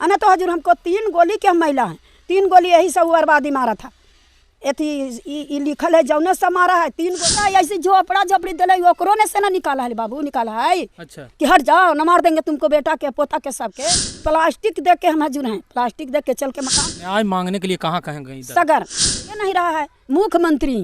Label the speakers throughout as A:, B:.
A: अना तो हजूर हमको 3 गोली के हम महिला हैं, 3 गोली यही सब बर्बादी मारा था। एथी लिखल है जौने से मारा है 3 गोली ऐसे झोपड़ा झोपड़ी दिले ओकरो ने से ना निकाला है बाबू, निकाला है। अच्छा कि हट जाओ न मार देंगे तुमको, बेटा के पोता के सबके। प्लास्टिक दे के हम हजूर हैं, प्लास्टिक दे के चल के मकान
B: न्याय मांगने के लिए कहाँ कहाँ गई?
A: सगर ये नहीं रहा है, मुख्यमंत्री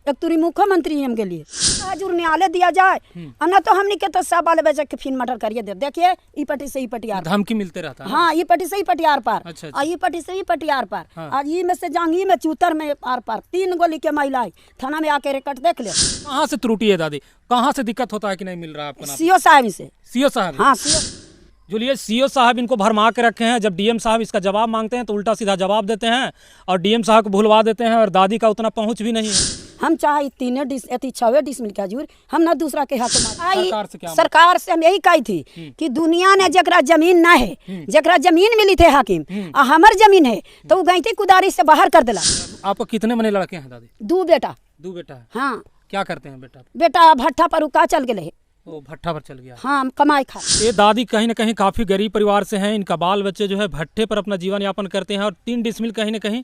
A: एक तुरी मुख्यमंत्री हम के लिए हजूर न्यायालय दिया जाए। अन्ना तो हमने के तो सब वाले बच्चे के फिन मटर करिए दे। देखिए ई पट्टी से ई पटियार
B: धमकी मिलते रहता है।
A: हाँ ई पट्टी से ई पटियार पर,
B: अच्छा।
A: ई पट्टी से ई पटियार पर, आज ई में से जांगी में चूतर में आर पर 3 गोली के महिला थाना में आके रिकॉर्ड देख ले।
B: कहाँ से त्रुटि है दादी, कहाँ से दिक्कत होता है कि नहीं मिल रहा है आपको?
A: सीओ साहब से।
B: सीओ साहब?
A: हाँ सीओ।
B: जुलिए सीओ साहब इनको भरमा के रखे हैं। जब डीएम साहब इसका जवाब मांगते हैं तो उल्टा सीधा जवाब देते हैं और डीएम साहब को भुलवा देते हैं और दादी का उतना पहुंच भी नहीं है।
A: हम चाहे 6 डिसमिल के हजूर हम ना दूसरा के हाथ
B: सरकार
A: से हम यही कही थी कि दुनिया ने जकरा जमीन ना है, जकरा जमीन मिली थे हाकिम हमर जमीन है तो वो गईती कुदारी से बाहर कर दिला।
B: आपको कितने मने लड़के हैं दादी?
A: 2 बेटा।
B: 2 बेटा?
A: हाँ।
B: क्या करते हैं बेटा?
A: बेटा भट्ठा पर उका चल गए।
B: वो भट्ठा पर चल गया?
A: हाँ कमाई खा।
B: ये दादी कहीं ना कहीं काफी गरीब परिवार से हैं। इनका बाल बच्चे जो है भट्ठे पर अपना जीवन यापन करते हैं और 3 डिसमिल कहीं ना कहीं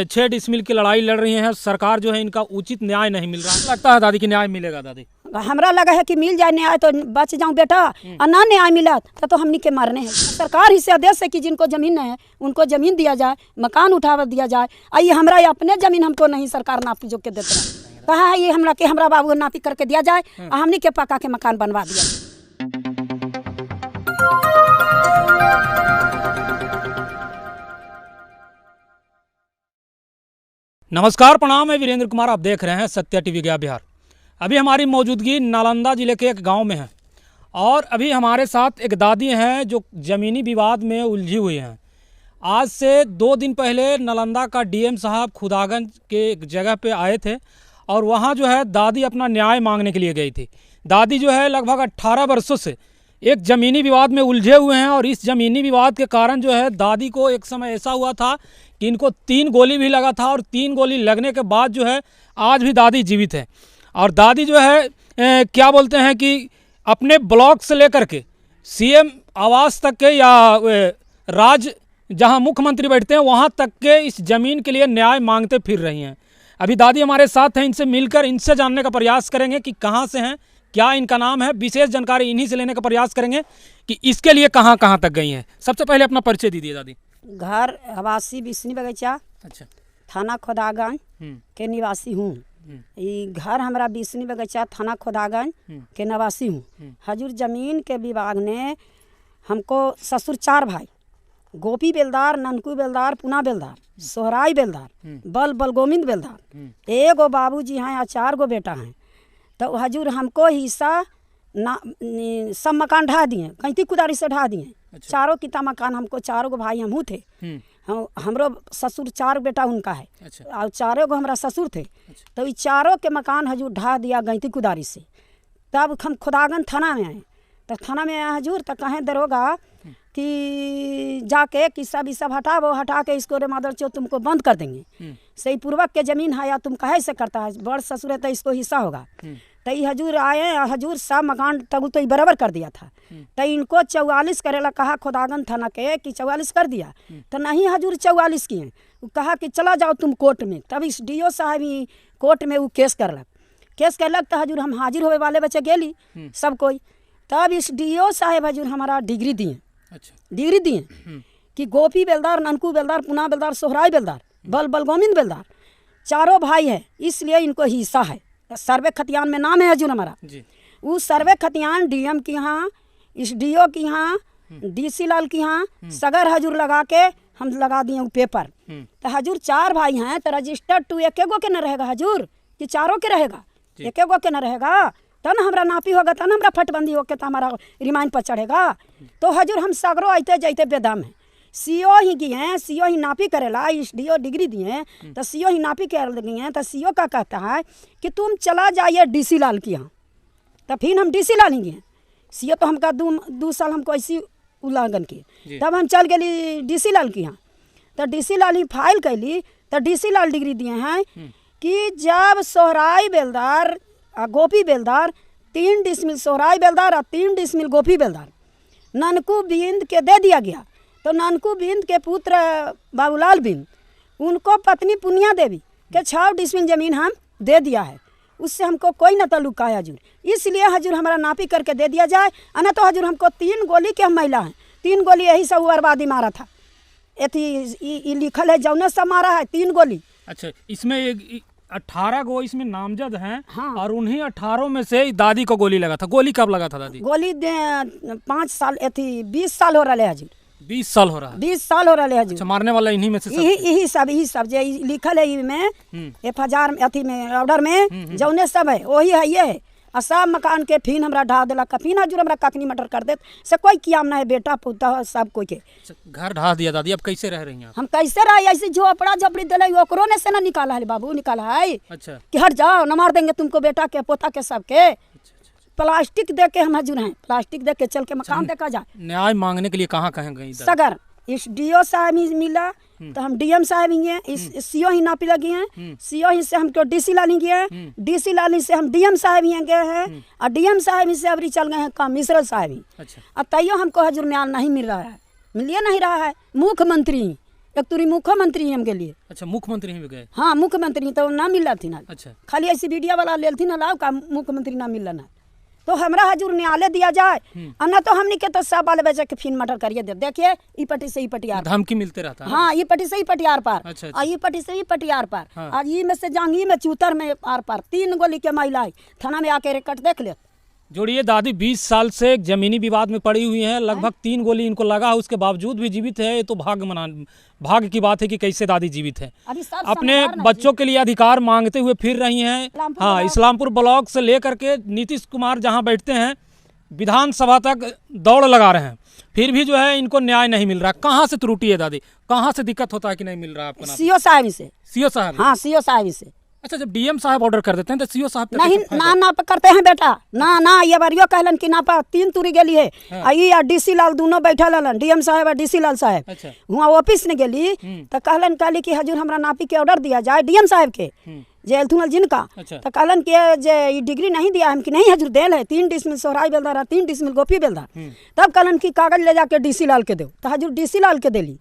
B: 6 डिसमिल की लड़ाई लड़ रही है। सरकार जो है इनका उचित न्याय नहीं मिल रहा। लगता है दादी कि न्याय मिलेगा? दादी
A: हमरा लगा है कि मिल जाए न्याय तो बच जाऊं बेटा, और ना न्याय मिला तो हमनी के मारने हैं। सरकार ही से आदेश है कि जिनको जमीन है उनको जमीन दिया जाए, मकान उठावा दिया जाए। आइए हमरा अपने जमीन हमको नहीं सरकार नापी जो के देते हैं। कहा है ये हमरा के हमरा बाबू नापी करके दिया जाए और हमनी के पक्का के मकान बनवा दिया।
B: नमस्कार, प्रणाम, मैं वीरेंद्र कुमार। आप देख रहे हैं सत्या टीवी गया बिहार। अभी हमारी मौजूदगी नालंदा जिले के एक गांव में है और अभी हमारे साथ एक दादी हैं जो ज़मीनी विवाद में उलझी हुई हैं। आज से 2 दिन पहले नालंदा का डीएम साहब खुदागंज के एक जगह पे आए थे और वहाँ जो है दादी अपना न्याय मांगने के लिए गई थी। दादी जो है लगभग 18 वर्षों से एक ज़मीनी विवाद में उलझे हुए हैं और इस ज़मीनी विवाद के कारण जो है दादी को एक समय ऐसा हुआ था कि इनको 3 गोली भी लगा था और 3 गोली लगने के बाद जो है आज भी दादी जीवित है। और दादी जो है क्या बोलते हैं कि अपने ब्लॉक से लेकर के सीएम आवास तक के या राज्य जहां मुख्यमंत्री बैठते हैं वहां तक के इस ज़मीन के लिए न्याय मांगते फिर रही हैं। अभी दादी हमारे साथ हैं, इनसे मिलकर इनसे जानने का प्रयास करेंगे कि कहां से हैं, क्या इनका नाम है, विशेष जानकारी इन्हीं से लेने का प्रयास करेंगे कि इसके लिए कहां कहां तक गई हैं। सबसे पहले अपना परिचय दीजिए दादी।
A: घर आवासी बिस्नी बगीचा,
B: अच्छा,
A: थाना खोदागंज के निवासी हूँ। ये घर हमारा बिस्नी बगीचा थाना खोदागंज के निवासी हूँ। हजूर जमीन के विभाग ने हमको ससुर 4 भाई, गोपी बेलदार, ननकू बेलदार, पुना बेलदार, सोहराई बेलदार, बल गोविंद बेलदार, 1 गो बाबूजी हैं या 4 गो बेटा हैं। तो हजूर हमको हिस्सा ना सब मकान ढा दिए, कैंती कुदारी से ढा दिए। अच्छा। 4 किता मकान हमको, 4 गो भाई हमहू थे। हमरो ससुर 4 बेटा उनका है। अच्छा। और 4 गो हमारा ससुर थे। अच्छा। तो ये 4 के मकान हजूर ढा दिया गैंती कुदारी से। तब हम खुदागंज थाना में आए। तो थाना में आए हजूर तो कहें दरोगा कि जाके किस्सा विस्सा हटाओ, हटा के इसको रे मादर चो तुमको बंद कर देंगे। सही पूर्वक के जमीन है या तुम कहे से करता है, बड़ ससुर है तो इसको हिस्सा होगा। तो ये हजूर आए, हजूर सब मकान तब तो बराबर कर दिया था। तो इनको 44 करेला कहा खुदागंज थाना के कि 44 कर दिया। तो नहीं हजूर 44 किए, कहा कि चला जाओ तुम कोर्ट में। तब इस डीओ साहब ही कोर्ट में वो केस करलक। तो हजूर हम हाजिर होवे वाले बच्चे गेली सब कोई। तब इस डीओ साहब हजूर हमारा डिग्री दिए। अच्छा। डिग्री दिए कि गोपी बेलदार, ननकू बेलदार, पुना बेलदार, सोहराई बेलदार, बल गोविंद बेलदार 4 भाई है, इसलिए इनको हिस्सा है। सर्वे खतियान में नाम है हजूर हमारा। वो सर्वे खतियान डीएम की यहाँ, इस डीओ की यहाँ, डीसी लाल की यहाँ सगर हजूर लगा के हम लगा दिए पेपर। तो हजूर 4 भाई हैं तो रजिस्टर्ड टू 1 गो के न रहेगा हजूर कि 4 के रहेगा? 1 गो के न रहेगा तब ना हमारा नापी होगा, तब ना हमारा फटबंदी होके तो हमारा रिमाइंड पर चढ़ेगा। तो हजूर हम सगरो आते जाते बेदम है। सीओ ही की हैं, सीओ ही नापी करेला, इस डीओ डिग्री दिए हैं तो सीओ ही नापी कर गई हैं। तो सीओ का कहता है कि तुम चला जाइए डीसी लाल की यहाँ। तो फिर हम डीसी लाल ही गए। सीओ तो हमका 2 साल हमको ऐसी उल्लंघन किए। तब हम चल गए डीसी लाल की यहाँ। तो डीसी लाल ही फाइल कैली तो डीसी लाल डिग्री दिए हैं कि जब सोहराई बेलदार गोपी बेलदार 3 डिसमिल सोहराई बेलदार और 3 डिसमिल गोपी बेलदार ननकू बिंद के दे दिया गया, तो नानकू बिंद के पुत्र बाबूलाल बिंद, उनको पत्नी पुनिया देवी के 6 डिसमिल जमीन हम दे दिया है। उससे हमको कोई न ताल्लुका है हजूर, इसलिए हजूर हमारा नापी करके दे दिया जाए। अन्य तो हजूर हमको 3 गोली के हम महिला हैं, 3 गोली यही सब बर्बादी मारा था। ये लिखल है जौने सब मारा है 3 गोली।
B: अच्छा, इसमें 18 गो इसमें नामजद हैं।
A: हाँ।
B: और उन्हीं 18 में से दादी को गोली लगा था। गोली कब लगा था दादी?
A: गोली 5 साल 20 साल हो रहा है हजूर।
B: 20 साल हो रहा है।
A: 20 साल हो रहा है हजूर।
B: अच्छा, मारने वाला इन्हीं में से सब?
A: यही सब जो लिखल है में FIR अथी में ऑर्डर में जौने सब है वही है ये है। और सब मकान के फिन हमरा ढा दिला, फिन हजूर हमरा कखनी मटर कर देत से कोई कियाम ना है, बेटा पुता सब कोई के।
B: घर ढा दिया दादी, अब कैसे रह रही हैं?
A: हम कैसे रहे? ऐसे झोपड़ा झोपड़ी दिला ओकरो ने से ना निकाला है बाबू, निकाला है।
B: अच्छा,
A: कि हट जाओ न मार देंगे तुमको, बेटा के पोता के सबके। प्लास्टिक दे के हम हजूर हैं, प्लास्टिक दे के चल के मकान देखा जाए।
B: न्याय मांगने के लिए कहाँ कहाँ गई?
A: सगर इस DO साहब ही मिला तो हम DM साहब ही हैं, इस CO ही नापी लगी हैं, CO ही से हमको DC लानी गए हैं, DC लानी से हम DM साहब ही गए हैं, और DM साहब ही से अबरी चल गए हैं कमिश्नर साहब ही।
B: अच्छा,
A: अब तैयो हमको हजूर न्याय नहीं मिल रहा है, मिलिए नहीं रहा है। मुख्यमंत्री एक तुरी मुख्यमंत्री हम के लिए।
B: अच्छा, मुख्यमंत्री भी गए?
A: हाँ, मुख्यमंत्री तो ना मिल रहा थी ना।
B: अच्छा, खाली
A: खाली ऐसी मीडिया वाला ले थी ना लाओ का मुख्यमंत्री ना मिल रहा। तो हमरा हजूर न्यायालय दिया जाए, अन्ना तो हमनी के तो सब बाले बच्चे के फिन मटर करिए दे। देखिए ई पट्टी से ई पटियार,
B: धमकी मिलते रहता है।
A: हाँ, ई पट्टी से ई पटियार पार,
B: अच्छा,
A: और ई पट्टी से ई पटियार पार,
B: हाँ।
A: और ई में से जांगी में चूतर में आर पार। 3 गोली के महिला है, थाना में आके रिकॉर्ड देख ले।
B: जोड़िए, दादी 20 साल से जमीनी विवाद में पड़ी हुई हैं, लगभग 3 गोली इनको लगा, उसके बावजूद भी जीवित है। ये तो भाग्य की बात है कि कैसे दादी जीवित है।
A: अभी सब
B: अपने
A: समाचार ना
B: बच्चों के लिए अधिकार मांगते हुए फिर रही हैं।
A: इस्लामपुर
B: हाँ,
A: ब्लॉक।
B: इस्लामपुर ब्लॉक से लेकर के नीतीश कुमार जहाँ बैठते हैं विधानसभा तक दौड़ लगा रहे हैं, फिर भी जो है इनको न्याय नहीं मिल रहा। कहाँ से त्रुटि है दादी? कहाँ से दिक्कत होता है कि नहीं मिल रहा आपको?
A: CO साहब से।
B: CO साहब?
A: हाँ, CO साहब से।
B: अच्छा, जब DM साहब ऑर्डर कर देते हैं तो CO साहब पे
A: नहीं,
B: कैसे फायदा?
A: ना करते हैं बेटा, ना ये बारियो कहलन कि ना पा 3 तुरी गेली है। आई और DC लाल दोनों बैठल हलन, DM साहब और DC लाल साहब।
B: अच्छा,
A: वहाँ ऑफिस में गेली तो कहली कि हजूर हमरा नापी के ऑर्डर दिया जाए DM साहब के, जे एलथुनल जिनका।
B: अच्छा।
A: तो कहलन कि जे ई डिग्री नहीं दिया हम कि नहीं हजूर देल है, 3 डिसमिल सोहराई बेलदार और 3 डिसमिल गोपी बेलदार। तब कहलन कि कागज ले जाके DC लाल के दो, तो हजूर DC लाल के देली।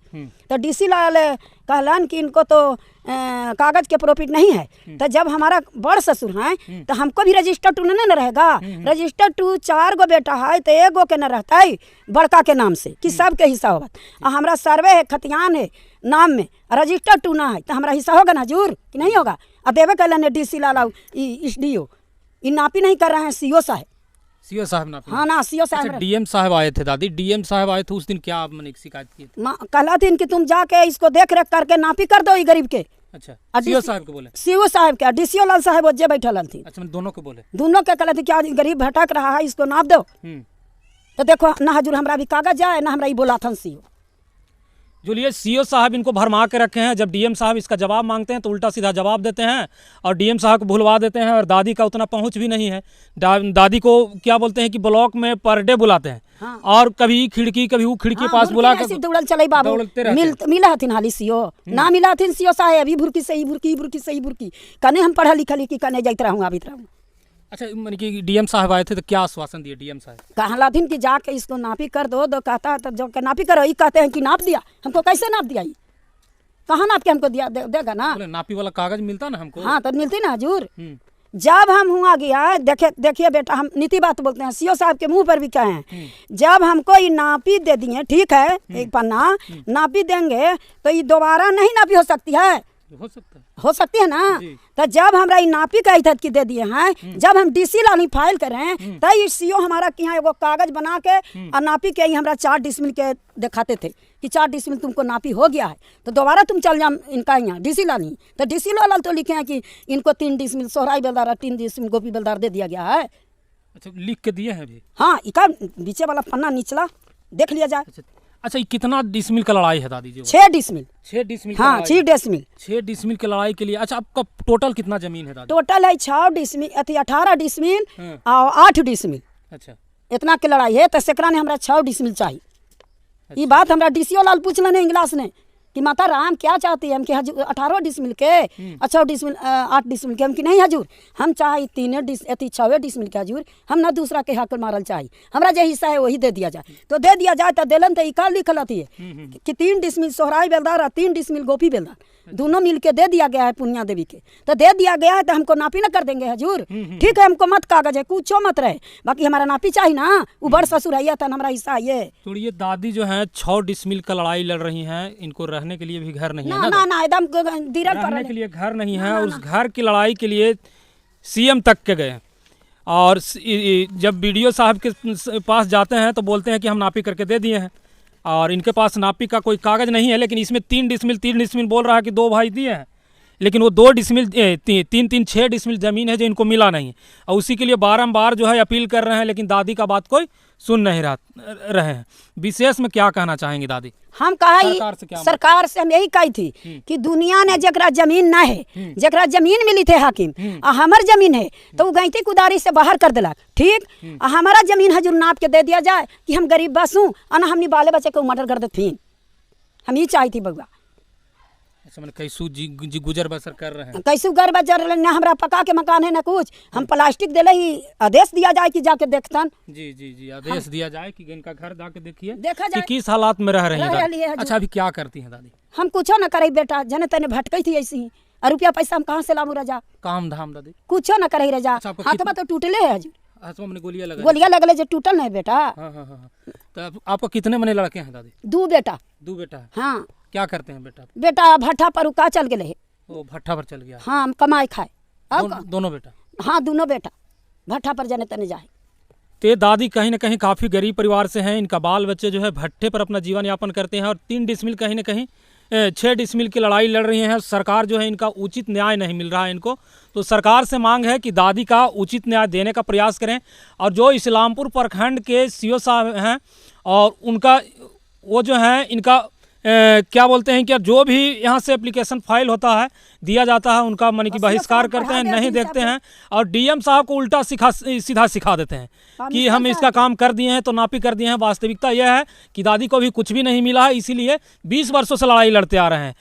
A: तो DC लाल कहलन कि इनको तो कागज के प्रॉफिट नहीं है। तो जब हमारा बड़ ससुर हैं तो हमको भी रजिस्टर टू न रहेगा। रजिस्टर टू 4 गो बेटा है तो 1 गो के न रहता है बड़का के नाम से कि सबके हिस्सा होगा। और हमारा सर्वे है, खतियान है नाम में, रजिस्टर टू ना है तो हमारा हिस्सा होगा ना हजूर कि नहीं होगा? अब देवे कहलन DC लाला DO इ नापी नहीं कर रहे हैं CO साहब।
B: CO साहब ना?
A: हाँ ना, CO
B: अच्छा,
A: साहब।
B: DM साहब आए थे दादी, DM साहब आए थे उस दिन, क्या आप मैंने शिकायत की थी?
A: कहला थी कि तुम जाके इसको देख रेख करके नापी कर दो ई गरीब के।
B: अच्छा,
A: और
B: CO साहब को बोले?
A: CO साहब के, DCO लाल साहब वो जे बैठल थी।
B: अच्छा, मैं दोनों को बोले?
A: दोनों के कहला थी क्या गरीब भटक रहा है, इसको नाप दो। तो देखो ना हजूर हमरा भी कागज जाए ना हमरा ई बोला था CO।
B: जो लिए CO साहब इनको भरमा के रखे हैं। जब DM साहब इसका जवाब मांगते हैं तो उल्टा सीधा जवाब देते हैं और DM साहब को भुलवा देते हैं। और दादी का उतना पहुंच भी नहीं है। दादी को क्या बोलते हैं कि ब्लॉक में पर डे बुलाते हैं।
A: हाँ।
B: और कभी खिड़की कभी वो खिड़की के पास बुला कर
A: दौड़ल चले बाबू, मिला हथिन हाली CO ना मिला हथिन CO साहब। अभी भुरकी से ही भुरकी कने हम पढ़ा लिखा लिखी कने जाइत रहूँ अभी रहूँ।
B: अच्छा, मैंने कि DM साहब आए थे तो क्या आश्वासन दिए DM साहब?
A: कहला थी कि जाके इसको नापी कर दो। कहता तब जो के नापी करो, ये कहते हैं कि नाप दिया। हमको कैसे नाप दिया? कहाँ नाप के हमको दिया देगा ना?
B: नापी वाला कागज मिलता ना हमको?
A: हाँ, तो मिलती ना हजूर। जब हम हुआ गया देखिए बेटा, हम नीति बात बोलते हैं, CO साहब के मुंह पर भी कहे हैं। जब हमको ये नापी दे दिए, ठीक है, एक पन्ना नापी देंगे तो ये दोबारा नहीं नापी हो सकती है? हो सकती है ना? तो जब हमरा ये नापी का इज्जत की दे दिए हैं, जब हम DC लानी फाइल करें तो ये CO हमारा कि यहाँ एगो कागज बना के और नापी के ही हमरा 4 डिसमिल के दिखाते थे कि 4 डिसमिल तुमको नापी हो गया है, तो दोबारा तुम चल जाओ इनका यहाँ DC लानी। तो DC लाल तो लिखे हैं कि इनको 3 डिसमिल सोहराई बेलदार और 3 डिसमिल गोपी बेलदार दे दिया गया है।
B: अच्छा, लिख के दिए हैं अभी?
A: हाँ, इका नीचे वाला पन्ना निचला देख लिया जाए।
B: अच्छा, ये कितना डिसमिल का लड़ाई है दादी जी?
A: 6 डिसमिल।
B: 6 डिसमिल?
A: हाँ, 6 डिसमिल।
B: 6 डिसमिल की लड़ाई के लिए। अच्छा, आपका टोटल कितना जमीन है दादी?
A: टोटल है 6 डिसमिल, 18 डिसमिल और 8 डिसमिल।
B: अच्छा,
A: इतना के लड़ाई है। तो सेकरा ने हमरा 6 डिसमिल चाहिए। ये बात हमरा DCO लाल पूछल ने इंग्लास ने कि माता राम क्या चाहती है हम कि हजूर 18 डिसमिल के अच्छा 8 डिसमिल के हम कि नहीं हजूर हम चाहे 6 डिसमिल के हजूर हम ना दूसरा के हक मारल चाही हमरा जो हिस्सा है वही दे दिया जाए तो दे दिया जाए तो दिलन तो इका लिखल है कि 3 डिसमिल सोहराई बेलदार और 3 डिसमिल गोपी बेलदार दोनों मिल के दे दिया गया है पुनिया देवी के तो दे दिया गया है तो हमको नापी ना कर देंगे हजूर ठीक है हमको मत कागज है कुछ मत रहे बाकी हमारा नापी चाहिए ना वो बड़ ससुर है था हमारा हिस्सा ये
B: तो ये दादी जो है 6 डिसमिल का लड़ाई लड़ रही हैं इनको रहने के लिए भी घर नहीं है
A: ना ना एकदम दीरल पर
B: रहने के लिए घर नहीं है उस घर की लड़ाई के लिए सीएम तक के गए और जब बीडीओ साहब के पास जाते हैं तो बोलते हैं कि हम नापी करके दे दिए हैं और इनके पास नापी का कोई कागज़ नहीं है लेकिन इसमें 3 डिसमिल बोल रहा है कि 2 भाई दिए हैं लेकिन वो 2 डिसमिल 6 डिसमिल ज़मीन है जो इनको मिला नहीं और उसी के लिए बारंबार जो है अपील कर रहे हैं लेकिन दादी का बात कोई सुन नहीं रहे हैं। विशेष में क्या कहना चाहेंगे दादी?
A: हम कहा सरकार से हम यही कही थी कि दुनिया ने जकरा जमीन ना है जकरा जमीन मिली थे हाकिम और हमार जमीन है तो वो गईती कुदारी से बाहर कर दिला ठीक हमारा जमीन हजूर नाप के दे दिया जाए कि हम गरीब बस हूँ और हमने बाले बच्चे को मर्डर कर देते हम ये चाही थी बउआ
B: कैसू जी गुजर बसर कर रहे हैं
A: कैसू गुजर बसर ना हमारा पका के मकान है ना कुछ हम प्लास्टिक दिले ही आदेश दिया जाए कि जाके देखतन
B: जी आदेश दिया जाए कि इनका घर जाके देखिए
A: देखा जाए
B: किस हालात में रह रही है। अच्छा अभी क्या करती हैं दादी?
A: हम कुछ ना करे बेटा जने तने भटकई थी ऐसी ही और रुपया पैसा हम कहाँ से लामू रजा
B: काम धाम दादी
A: कुछ ना करे रजा हाथ तो टूटले है हजूर
B: गोलियां
A: लगले जो टूटल नहीं बेटा।
B: तो आपको कितने मने लड़के हैं दादी?
A: 2 बेटा।
B: 2 बेटा?
A: हाँ।
B: क्या करते हैं बेटा?
A: बेटा भट्ठा पर उका चल गए
B: वो भट्ठा पर चल गया?
A: हाँ हम कमाई खाए
B: दोनों बेटा?
A: हाँ दोनों बेटा भट्ठा पर जाने तने जाए।
B: तो दादी कहीं ना कहीं काफ़ी गरीब परिवार से हैं, इनका बाल बच्चे जो है भट्ठे पर अपना जीवन यापन करते हैं और 3 डिसमिल कहीं ना कहीं 6 डिसमिल की लड़ाई लड़ रही हैं। सरकार जो है इनका उचित न्याय नहीं मिल रहा है इनको, तो सरकार से मांग है कि दादी का उचित न्याय देने का प्रयास करें। और जो इस्लामपुर प्रखंड के सीओ साहब हैं और उनका वो जो है इनका क्या बोलते हैं कि जो भी यहाँ से एप्लीकेशन फाइल होता है दिया जाता है उनका मन की बहिष्कार करते हैं, नहीं देखते हैं और डीएम साहब को उल्टा सीधा सिखा देते हैं कि हम इसका काम कर दिए हैं तो नापी कर दिए हैं। वास्तविकता यह है कि दादी को भी कुछ भी नहीं मिला है, इसीलिए 20 वर्षों से लड़ाई लड़ते आ रहे हैं।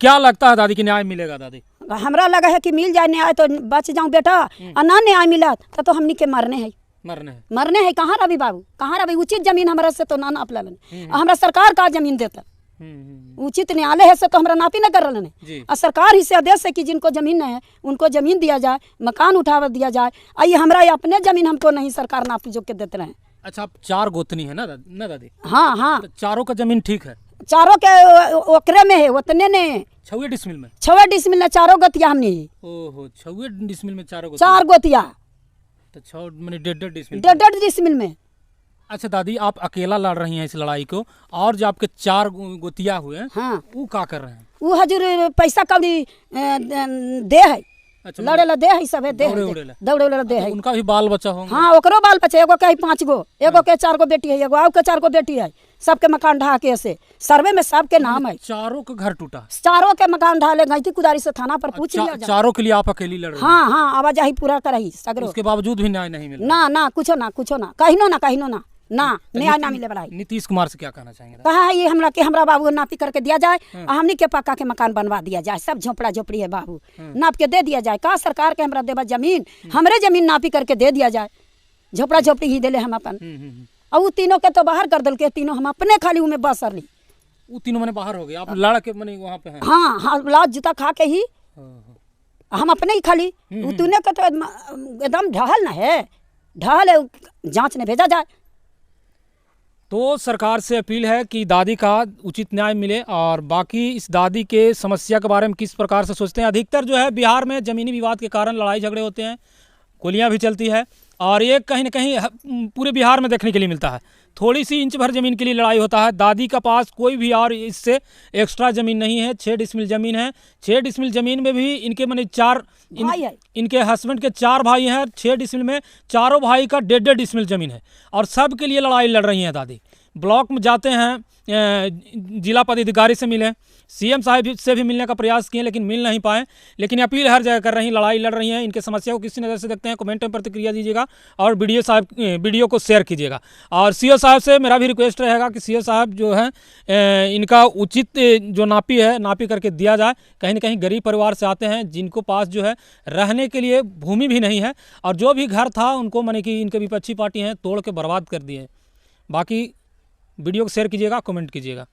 B: क्या लगता है दादी कि न्याय मिलेगा? दादी
A: हमरा लगा है कि मिल जाए न्याय तो बच जाऊँ बेटा, और ना न्याय मिला तो हमनी के मरने है। कहाँ रवि बाबू कहाँ रवि? उचित जमीन हमारा से तो ना नाप लेने, हमारा सरकार का जमीन देता उचित न्यायालय है से तो हमरा नापी न कर रहे और सरकार ही से आदेश है कि जिनको जमीन नहीं है उनको जमीन दिया जाए, मकान उठावा दिया जाए। आइए हमरा अपने जमीन हमको नहीं सरकार नाप जो के देते रहे।
B: अच्छा आप 4 गोतनी है ना दादी?
A: हाँ हाँ।
B: तो चारों का जमीन ठीक है?
A: चारों के ओकरे में है उतने ने
B: 6 डिसमिल में?
A: 6 डिसमिल में 4 गोतिया हमने।
B: ओहो 6 डिसमिल में 4
A: गोतिया
B: तो 6 मैंने 1.5
A: डिसमिल में।
B: अच्छा दादी आप अकेला लड़ रही हैं इस लड़ाई को और जो आपके 4 गोतिया हुए हैं
A: हाँ
B: वो क्या कर रहे हैं?
A: वो हजूर पैसा कभी दे है। अच्छा लड़े ला दे है सब है, दौड़े दे है।
B: उनका भी बाल बच्चा होंगे?
A: हाँ ओकरो बाल बच्चा, एगो के 5 गो, एगो के 4 गो बेटी है, एगो आउ के 4 गो बेटी है। सबके मकान ढहा के ऐसे सर्वे में सबके नाम है।
B: चारों का घर टूटा?
A: चारों के मकान ढाले गई कुदारी से थाना पर पूछ लिया।
B: चारों के लिए आप अकेली लड़ रही?
A: हाँ हाँ आवाजाही पूरा करही सगरो।
B: उसके बावजूद भी न्याय नहीं मिला?
A: ना कुछो ना कहिनो ना न्याय ना मिले बड़ाई।
B: नीतीश कुमार से क्या कहना चाहेंगे?
A: कहा है ये हमरा बाबू को नापी करके दिया जाए और हमनी के पक्का के मकान बनवा दिया जाए। सब झोपड़ा झोपड़ी है बाबू, नाप के दे दिया जाए। का सरकार के हमरा देवा जमीन, हमरे जमीन नापी करके दे दिया जाए। झोपड़ा झोपड़ी ही दिले हम अपन। और वो तीनों के तो बाहर कर दल के, तीनों हम अपने खाली में बस रही।
B: वो तीनों मैंने बाहर हो गए, आप लड़ के मने वहाँ पे हैं?
A: हाँ लाज जूता खा के ही हम अपने ही खाली। वो तीनों के तो एकदम ढहल न है, ढहल है, जांच ने भेजा जाए।
B: तो सरकार से अपील है कि दादी का उचित न्याय मिले। और बाकी इस दादी के समस्या के बारे में किस प्रकार से सोचते हैं? अधिकतर जो है बिहार में ज़मीनी विवाद के कारण लड़ाई झगड़े होते हैं, गोलियां भी चलती है और ये कहीं ना कहीं पूरे बिहार में देखने के लिए मिलता है। थोड़ी सी इंच भर ज़मीन के लिए लड़ाई होता है। दादी का पास कोई भी और इससे एक्स्ट्रा ज़मीन नहीं है। 6 डिसमिल ज़मीन है। 6 डिसमिल ज़मीन में भी इनके मैंने 4 इनके हस्बैंड के 4 भाई हैं। 6 डिसमिल में चारों भाई का 1.5 डिसमिल ज़मीन है और सब के लिए लड़ाई लड़ रही हैं दादी। ब्लॉक में जाते हैं जिला पदाधिकारी से मिले, सीएम साहब से भी मिलने का प्रयास किए लेकिन मिल नहीं पाए। लेकिन अपील हर जगह कर रही हैं, लड़ाई लड़ रही हैं। इनके समस्या को किसी नज़र से देखते हैं, कमेंट में प्रतिक्रिया दीजिएगा और वीडियो को शेयर कीजिएगा। और सीओ साहब से मेरा भी रिक्वेस्ट रहेगा कि सीओ साहब जो है इनका उचित जो नापी करके दिया जाए। कहीं ना कहीं गरीब परिवार से आते हैं जिनको पास जो है रहने के लिए भूमि भी नहीं है, और जो भी घर था उनको माने कि इनके विपक्षी पार्टी हैं तोड़ के बर्बाद कर दिए। बाकी वीडियो को शेयर कीजिएगा, कमेंट कीजिएगा।